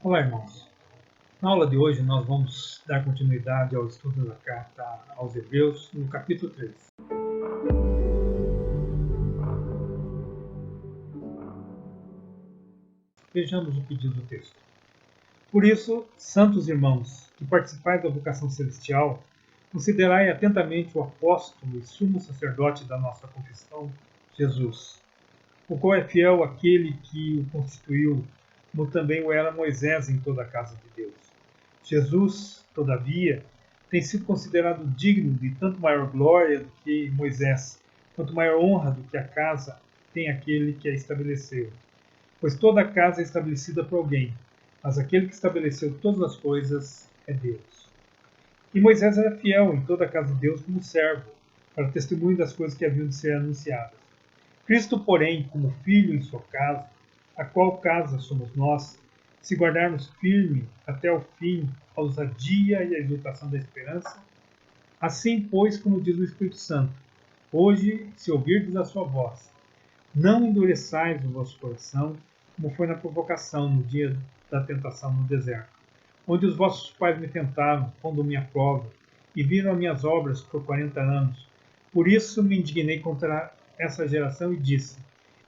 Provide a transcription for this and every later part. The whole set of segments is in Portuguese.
Olá, irmãos. Na aula de hoje, nós vamos dar continuidade ao estudo da carta aos Hebreus, no capítulo 3. Vejamos o pedido do texto. Por isso, santos irmãos, que participais da vocação celestial, considerai atentamente o apóstolo e sumo sacerdote da nossa confissão, Jesus, o qual é fiel àquele que o constituiu, como também o era Moisés em toda a casa de Deus. Jesus, todavia, tem sido considerado digno de tanto maior glória do que Moisés, quanto maior honra do que a casa tem aquele que a estabeleceu. Pois toda a casa é estabelecida por alguém, mas aquele que estabeleceu todas as coisas é Deus. E Moisés era fiel em toda a casa de Deus como servo, para testemunho das coisas que haviam de ser anunciadas. Cristo, porém, como filho em sua casa, a qual casa somos nós, se guardarmos firme até o fim a ousadia e a exultação da esperança, assim, pois, como diz o Espírito Santo, hoje, se ouvirdes a sua voz, não endureçais o vosso coração, como foi na provocação no dia da tentação no deserto, onde os vossos pais me tentaram, pondo-me à prova, e viram as minhas obras por 40 anos. Por isso me indignei contra essa geração e disse: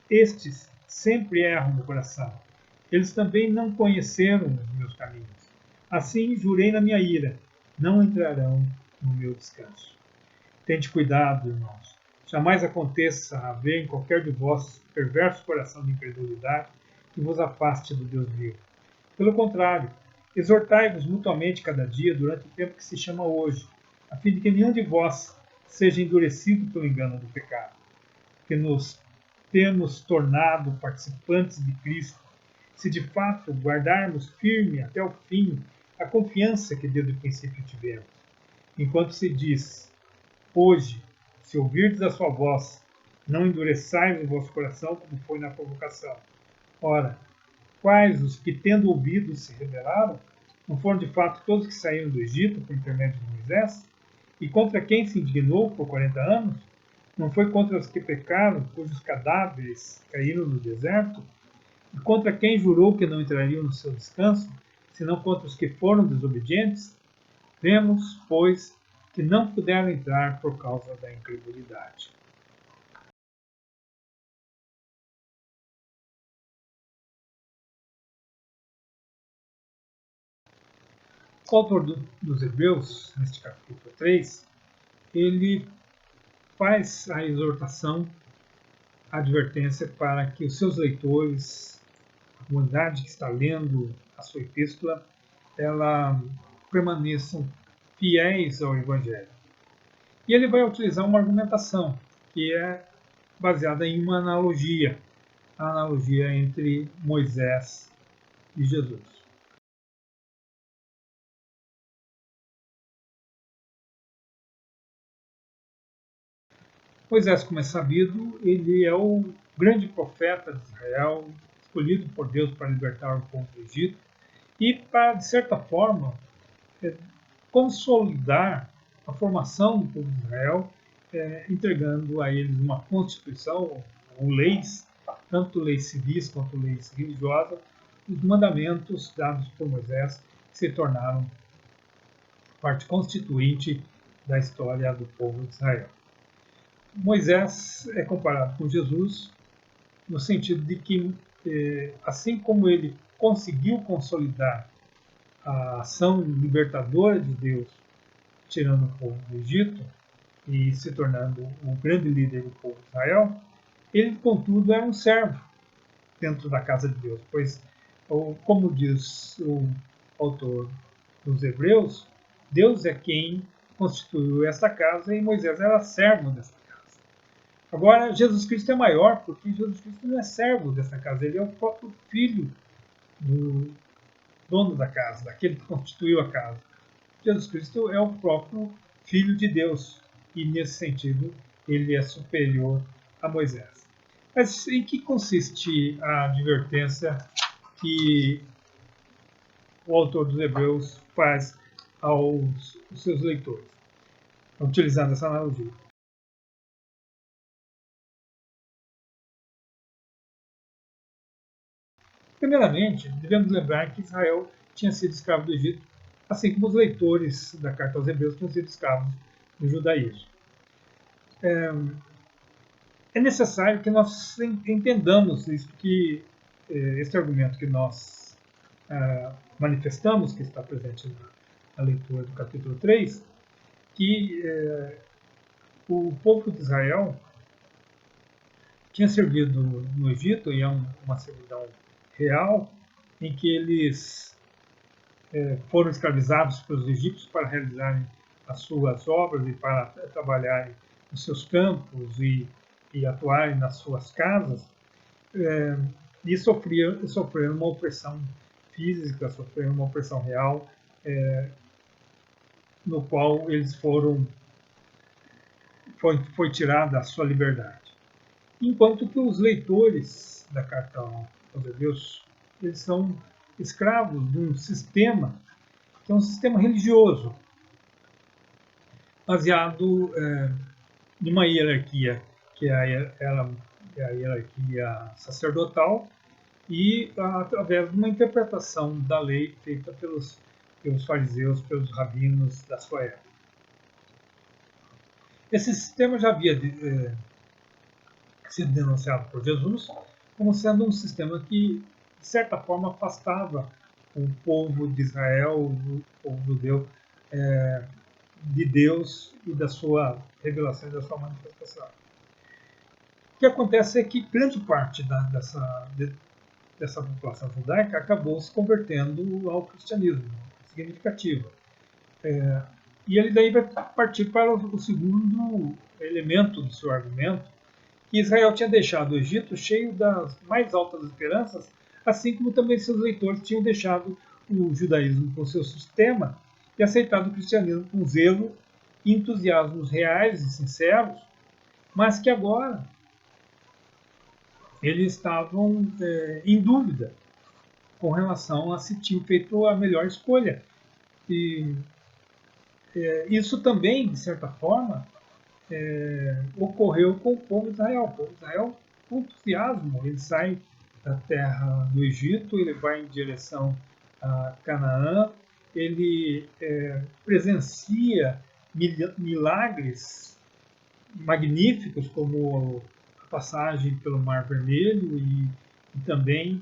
estes sempre erram no coração. Eles também não conheceram os meus caminhos. Assim jurei na minha ira: não entrarão no meu descanso. Tende cuidado, irmãos. Jamais aconteça haver em qualquer de vós perverso coração de incredulidade que vos afaste do Deus vivo. Pelo contrário, exortai-vos mutuamente cada dia durante o tempo que se chama hoje, a fim de que nenhum de vós seja endurecido pelo engano do pecado, que nos temos tornado participantes de Cristo, se de fato guardarmos firme até o fim a confiança que desde o princípio tivemos. Enquanto se diz, hoje, se ouvirdes a sua voz, não endureçais o vosso coração como foi na provocação. Ora, quais os que, tendo ouvido, se rebelaram? Não foram de fato todos que saíram do Egito por intermédio de Moisés? E contra quem se indignou por 40 anos? Não foi contra os que pecaram, cujos cadáveres caíram no deserto? E contra quem jurou que não entrariam no seu descanso, senão contra os que foram desobedientes? Vemos, pois, que não puderam entrar por causa da incredulidade. O autor dos Hebreus, neste capítulo 3, ele faz a exortação, a advertência para que os seus leitores, a comunidade que está lendo a sua epístola, ela permaneçam fiéis ao Evangelho. E ele vai utilizar uma argumentação que é baseada em uma analogia, a analogia entre Moisés e Jesus. Moisés, como é sabido, ele é o grande profeta de Israel, escolhido por Deus para libertar o povo do Egito e para, de certa forma, consolidar a formação do povo de Israel, entregando a eles uma constituição ou leis, tanto leis civis quanto leis religiosas, os mandamentos dados por Moisés que se tornaram parte constituinte da história do povo de Israel. Moisés é comparado com Jesus no sentido de que, assim como ele conseguiu consolidar a ação libertadora de Deus, tirando o povo do Egito e se tornando o grande líder do povo de Israel, ele, contudo, era um servo dentro da casa de Deus, pois, como diz o autor dos Hebreus, Deus é quem constituiu esta casa e Moisés era servo dessa casa. Agora, Jesus Cristo é maior, porque Jesus Cristo não é servo dessa casa, ele é o próprio filho do dono da casa, daquele que constituiu a casa. Jesus Cristo é o próprio Filho de Deus e, nesse sentido, ele é superior a Moisés. Mas em que consiste a advertência que o autor dos Hebreus faz aos seus leitores, utilizando essa analogia? Primeiramente, devemos lembrar que Israel tinha sido escravo do Egito, assim como os leitores da carta aos Hebreus tinham sido escravos do judaísmo. É necessário que nós entendamos isso, que este argumento que nós manifestamos, que está presente na leitura do capítulo 3, que o povo de Israel tinha servido no Egito, e é uma servidão real, em que eles foram escravizados pelos egípcios para realizarem as suas obras e para trabalharem nos seus campos e atuarem nas suas casas, e sofreram uma opressão física, sofreram uma opressão real, no qual eles foi tirada a sua liberdade. Enquanto que os leitores da carta aos Hebreus, eles são escravos de um sistema, que é um sistema religioso, baseado numa hierarquia, que é a hierarquia sacerdotal, e através de uma interpretação da lei feita pelos fariseus, pelos rabinos da sua época. Esse sistema já havia sido denunciado por Jesus como sendo um sistema que, de certa forma, afastava o povo de Israel, o povo judeu, de Deus e da sua revelação e da sua manifestação. O que acontece é que grande parte dessa população judaica acabou se convertendo ao cristianismo, significativo. E ele daí vai partir para o segundo elemento do seu argumento, que Israel tinha deixado o Egito cheio das mais altas esperanças, assim como também seus leitores tinham deixado o judaísmo com seu sistema e aceitado o cristianismo com zelo e entusiasmos reais e sinceros, mas que agora eles estavam em dúvida com relação a se tinham feito a melhor escolha. E isso também, de certa forma, ocorreu com o povo de Israel. O povo de Israel, com entusiasmo, ele sai da terra do Egito, ele vai em direção a Canaã, ele presencia milagres magníficos, como a passagem pelo Mar Vermelho e também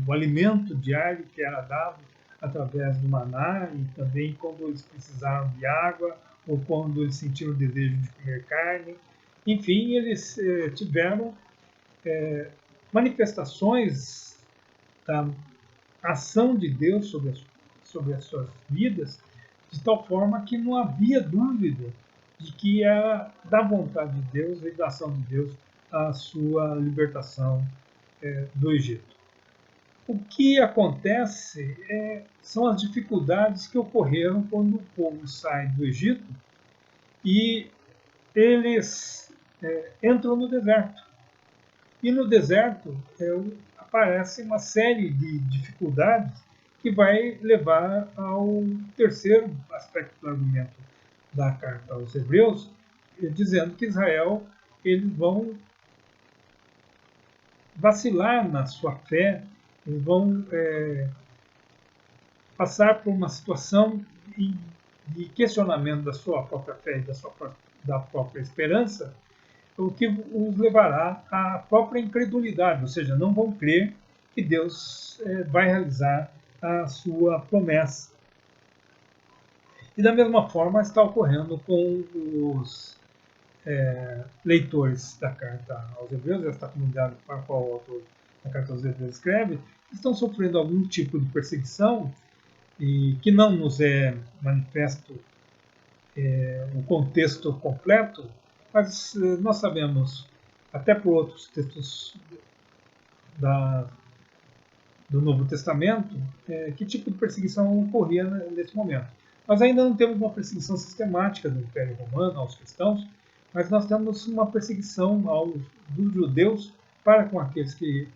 o alimento diário que era dado através do maná, e também quando eles precisaram de água ou quando eles sentiram o desejo de comer carne. Enfim, eles tiveram manifestações da ação de Deus sobre as suas vidas, de tal forma que não havia dúvida de que era da vontade de Deus e da ação de Deus a sua libertação do Egito. O que acontece são as dificuldades que ocorreram quando o povo sai do Egito e eles entram no deserto. E no deserto aparece uma série de dificuldades que vai levar ao terceiro aspecto do argumento da carta aos Hebreus, dizendo que Israel, eles vão vacilar na sua fé, eles vão passar por uma situação de questionamento da sua própria fé e da própria esperança, o que os levará à própria incredulidade, ou seja, não vão crer que Deus vai realizar a sua promessa. E da mesma forma está ocorrendo com os leitores da carta aos Hebreus, esta comunidade para a qual o autor da carta aos Hebreus escreve, estão sofrendo algum tipo de perseguição e que não nos é manifesto o contexto completo, mas nós sabemos, até por outros textos do Novo Testamento, que tipo de perseguição ocorria nesse momento. Nós ainda não temos uma perseguição sistemática do Império Romano aos cristãos, mas nós temos uma perseguição dos judeus para com aqueles que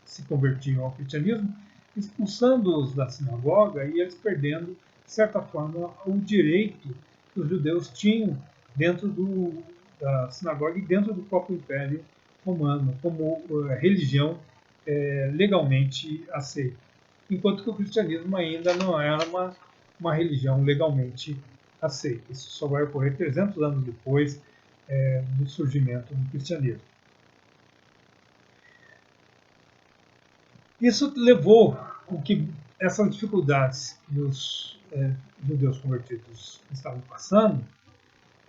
se convertiam ao cristianismo, expulsando-os da sinagoga e eles perdendo, de certa forma, o direito que os judeus tinham dentro da sinagoga e dentro do próprio Império Romano, como religião legalmente aceito, enquanto que o cristianismo ainda não era uma religião legalmente aceita. Isso só vai ocorrer 300 anos depois do surgimento do cristianismo. Isso levou com que essas dificuldades que os judeus convertidos estavam passando,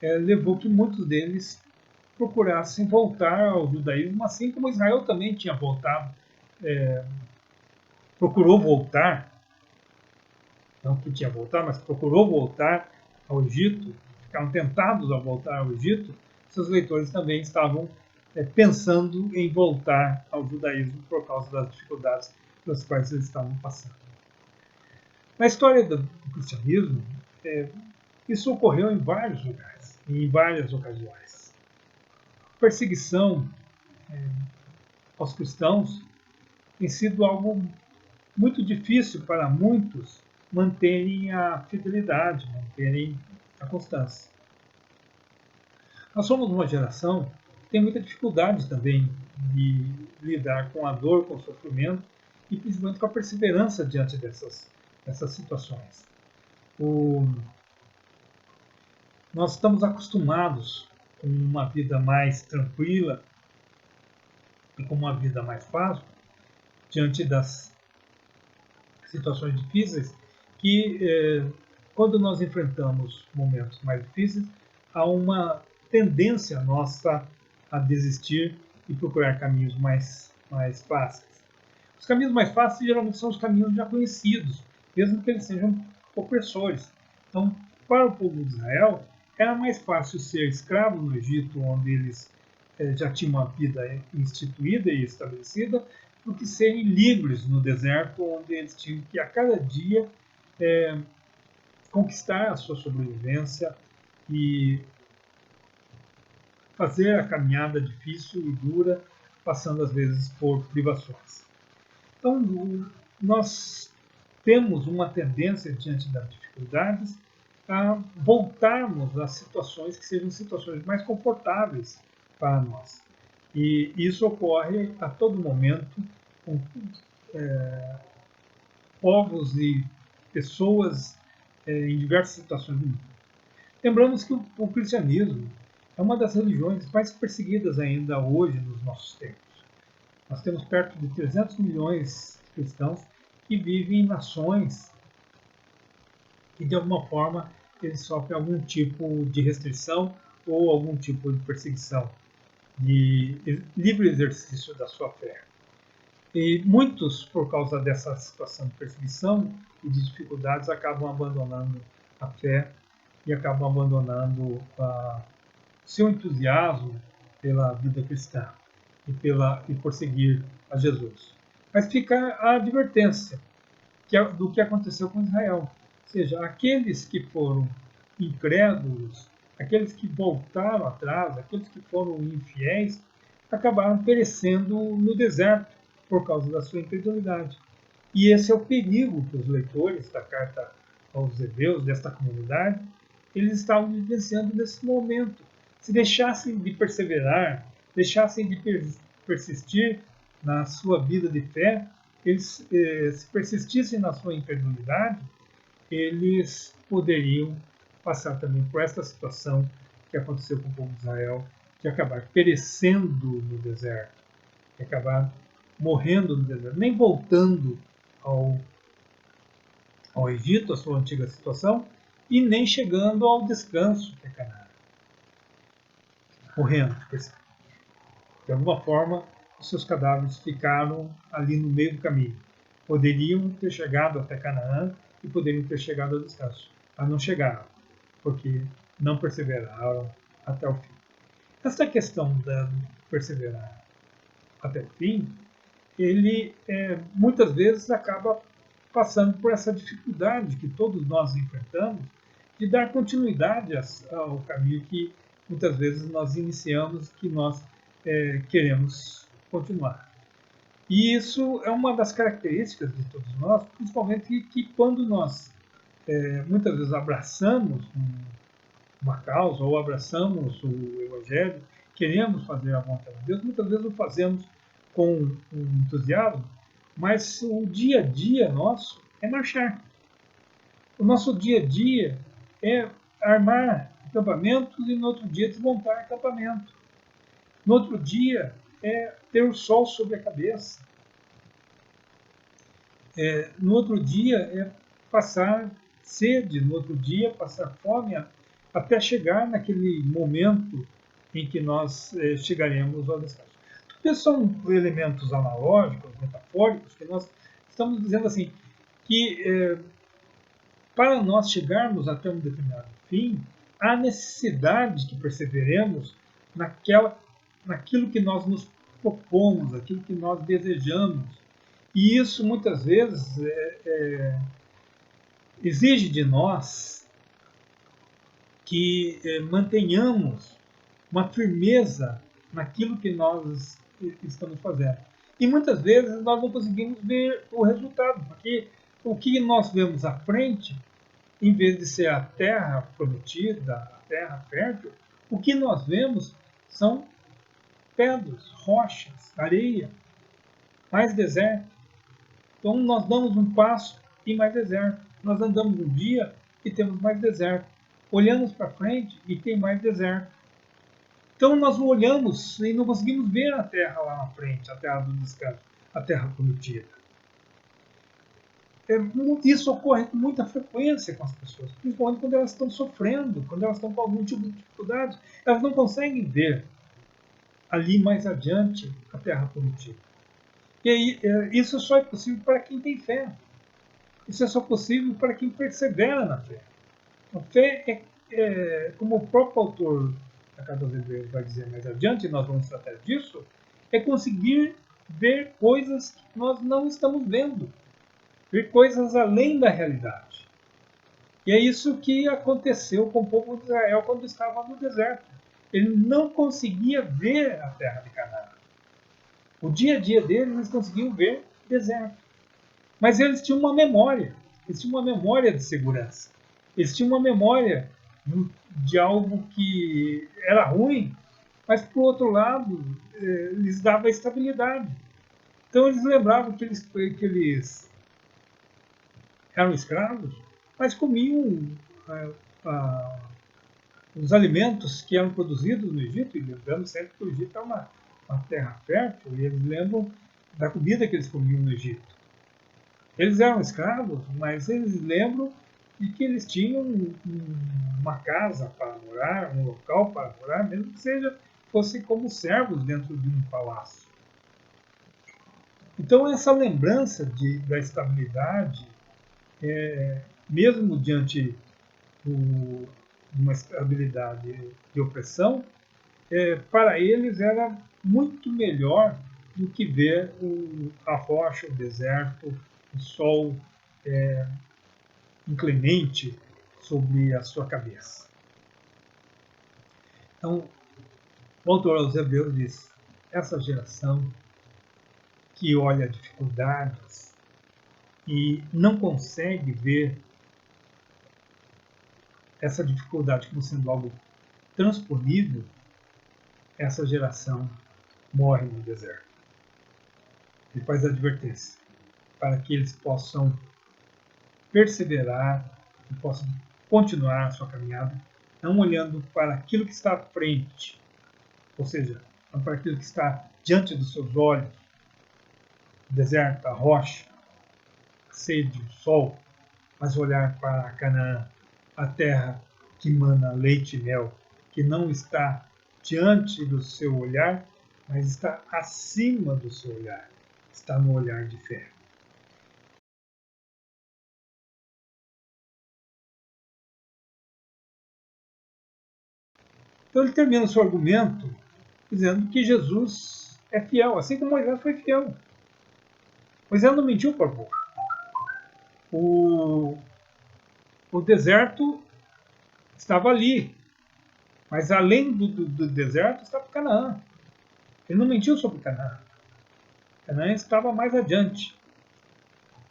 levou que muitos deles procurassem voltar ao judaísmo, assim como Israel também tinha voltado, procurou voltar, não que tinha voltado, mas procurou voltar ao Egito, ficaram tentados a voltar ao Egito. Seus leitores também estavam pensando em voltar ao judaísmo por causa das dificuldades pelas quais eles estavam passando. Na história do cristianismo, isso ocorreu em vários lugares, em várias ocasiões. A perseguição aos cristãos tem sido algo muito difícil para muitos manterem a fidelidade, manterem a constância. Nós somos uma geração que tem muita dificuldade também de lidar com a dor, com o sofrimento e principalmente com a perseverança diante dessas situações. Nós estamos acostumados com uma vida mais tranquila e com uma vida mais fácil diante das situações difíceis, que quando nós enfrentamos momentos mais difíceis, há uma tendência nossa a desistir e procurar caminhos mais fáceis. Os caminhos mais fáceis geralmente são os caminhos já conhecidos, mesmo que eles sejam opressores. Então, para o povo de Israel, era mais fácil ser escravo no Egito, onde eles já tinham uma vida instituída e estabelecida, do que serem livres no deserto, onde eles tinham que, a cada dia, conquistar a sua sobrevivência e fazer a caminhada difícil e dura, passando às vezes por privações. Então, nós temos uma tendência, diante das dificuldades, a voltarmos a situações que sejam situações mais confortáveis para nós. E isso ocorre a todo momento com povos e pessoas em diversas situações do mundo. Lembramos que o cristianismo é uma das religiões mais perseguidas ainda hoje nos nossos tempos. Nós temos perto de 300 milhões de cristãos que vivem em nações que, de alguma forma, eles sofrem algum tipo de restrição ou algum tipo de perseguição, de livre exercício da sua fé. E muitos, por causa dessa situação de perseguição e de dificuldades, acabam abandonando a fé e acabam abandonando seu entusiasmo pela vida cristã e por seguir a Jesus. Mas fica a advertência do que aconteceu com Israel. Ou seja, aqueles que foram incrédulos, aqueles que voltaram atrás, aqueles que foram infiéis, acabaram perecendo no deserto por causa da sua incredulidade. E esse é o perigo que os leitores da carta aos Hebreus, desta comunidade, eles estavam vivenciando nesse momento. Se deixassem de perseverar, deixassem de persistir na sua vida de fé, eles, se persistissem na sua incredulidade, eles poderiam passar também por esta situação que aconteceu com o povo de Israel, de acabar perecendo no deserto, de acabar morrendo no deserto, nem voltando ao Egito, a sua antiga situação, e nem chegando ao descanso, que é Canaã. Morrendo. De alguma forma, os seus cadáveres ficaram ali no meio do caminho. Poderiam ter chegado até Canaã e poderiam ter chegado ao descanso, mas não chegaram, porque não perseveraram até o fim. Essa questão de perseverar até o fim, ele muitas vezes acaba passando por essa dificuldade que todos nós enfrentamos de dar continuidade ao caminho que muitas vezes nós iniciamos, que nós queremos continuar. E isso é uma das características de todos nós, principalmente que quando nós muitas vezes abraçamos uma causa ou abraçamos o Evangelho, queremos fazer a vontade de Deus, muitas vezes o fazemos com um entusiasmo, mas o dia a dia nosso é marchar. O nosso dia a dia é armar acampamentos e no outro dia desmontar acampamento. No outro dia é ter o sol sobre a cabeça. No outro dia é passar sede, no outro dia passar fome, até chegar naquele momento em que nós chegaremos ao descanso. Tudo são elementos analógicos, metafóricos, que nós estamos dizendo assim, que para nós chegarmos até um determinado fim, há necessidade que perseveremos naquilo que nós nos propomos, aquilo que nós desejamos. E isso muitas vezes exige de nós que mantenhamos uma firmeza naquilo que nós estamos fazendo. E muitas vezes nós não conseguimos ver o resultado, porque o que nós vemos à frente, em vez de ser a terra prometida, a terra fértil, o que nós vemos são pedras, rochas, areia, mais deserto. Então nós damos um passo e mais deserto. Nós andamos um dia e temos mais deserto. Olhamos para frente e tem mais deserto. Então nós olhamos e não conseguimos ver a terra lá na frente, a terra do descanso, a terra prometida. Isso ocorre com muita frequência com as pessoas, principalmente quando elas estão sofrendo, quando elas estão com algum tipo de dificuldade. Elas não conseguem ver ali mais adiante a terra prometida. E aí, isso só é possível para quem tem fé. Isso é só possível para quem persevera na fé. A fé como o próprio autor da Carta aos Hebreus vai dizer mais adiante, nós vamos tratar disso, é conseguir ver coisas que nós não estamos vendo. Ver coisas além da realidade. E é isso que aconteceu com o povo de Israel quando estava no deserto. Ele não conseguia ver a terra de Canaã. O dia a dia deles, eles conseguiam ver deserto. Mas eles tinham uma memória. Eles tinham uma memória de segurança. Eles tinham uma memória de algo que era ruim, mas, por outro lado, lhes dava estabilidade. Então, eles lembravam que eles eram escravos, mas comiam os alimentos que eram produzidos no Egito, e lembrando sempre que o Egito é uma terra fértil, e eles lembram da comida que eles comiam no Egito. Eles eram escravos, mas eles lembram de que eles tinham uma casa para morar, um local para morar, mesmo que fosse como servos dentro de um palácio. Então, essa lembrança da estabilidade, mesmo diante de uma estabilidade de opressão, para eles era muito melhor do que ver a rocha, o deserto, o sol inclemente sobre a sua cabeça. Então, o autor aos Hebreus diz: essa geração que olha dificuldades e não consegue ver essa dificuldade como sendo algo transponível, essa geração morre no deserto. Ele faz a advertência para que eles possam perseverar e possam continuar a sua caminhada, não olhando para aquilo que está à frente, ou seja, não para aquilo que está diante dos seus olhos, o deserto, a rocha, a sede, o sol, mas olhar para Canaã, a terra que mana leite e mel, que não está diante do seu olhar, mas está acima do seu olhar, está no olhar de fé. Então ele termina o seu argumento dizendo que Jesus é fiel, assim como Moisés foi fiel. Moisés não mentiu para o povo. O deserto estava ali, mas além do deserto estava Canaã. Ele não mentiu sobre Canaã. Canaã estava mais adiante.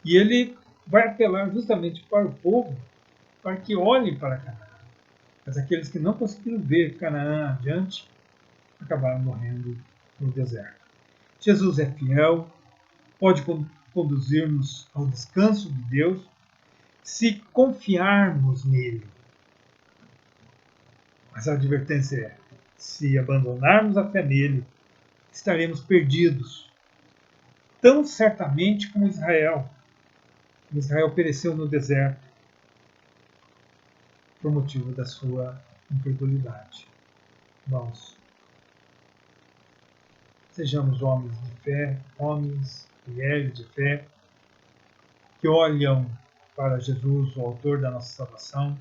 E ele vai apelar justamente para o povo para que olhem para Canaã. Mas aqueles que não conseguiram ver Canaã adiante acabaram morrendo no deserto. Jesus é fiel, pode conduzir-nos ao descanso de Deus se confiarmos nele. Mas a advertência é: se abandonarmos a fé nele, estaremos perdidos, tão certamente como Israel. Israel pereceu no deserto por motivo da sua incredulidade. Irmãos, sejamos homens de fé, homens, mulheres de fé, que olham para Jesus, o autor da nossa salvação,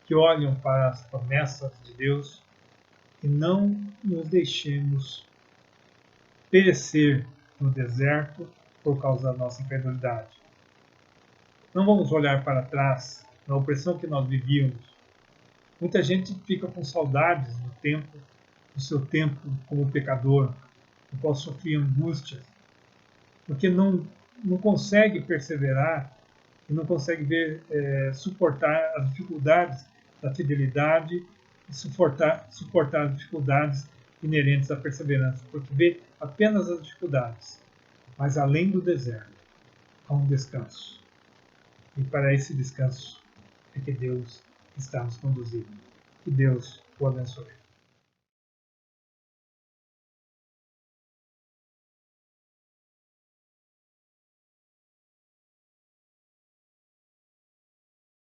que olham para as promessas de Deus e não nos deixemos perecer no deserto por causa da nossa incredulidade. Não vamos olhar para trás na opressão que nós vivíamos. Muita gente fica com saudades do seu tempo como pecador, no qual sofria angústia, porque não consegue perseverar e não consegue suportar as dificuldades da fidelidade e suportar as dificuldades inerentes à perseverança, porque vê apenas as dificuldades, mas além do deserto há um descanso. E para esse descanso é que Deus está nos conduzindo. Que Deus o abençoe.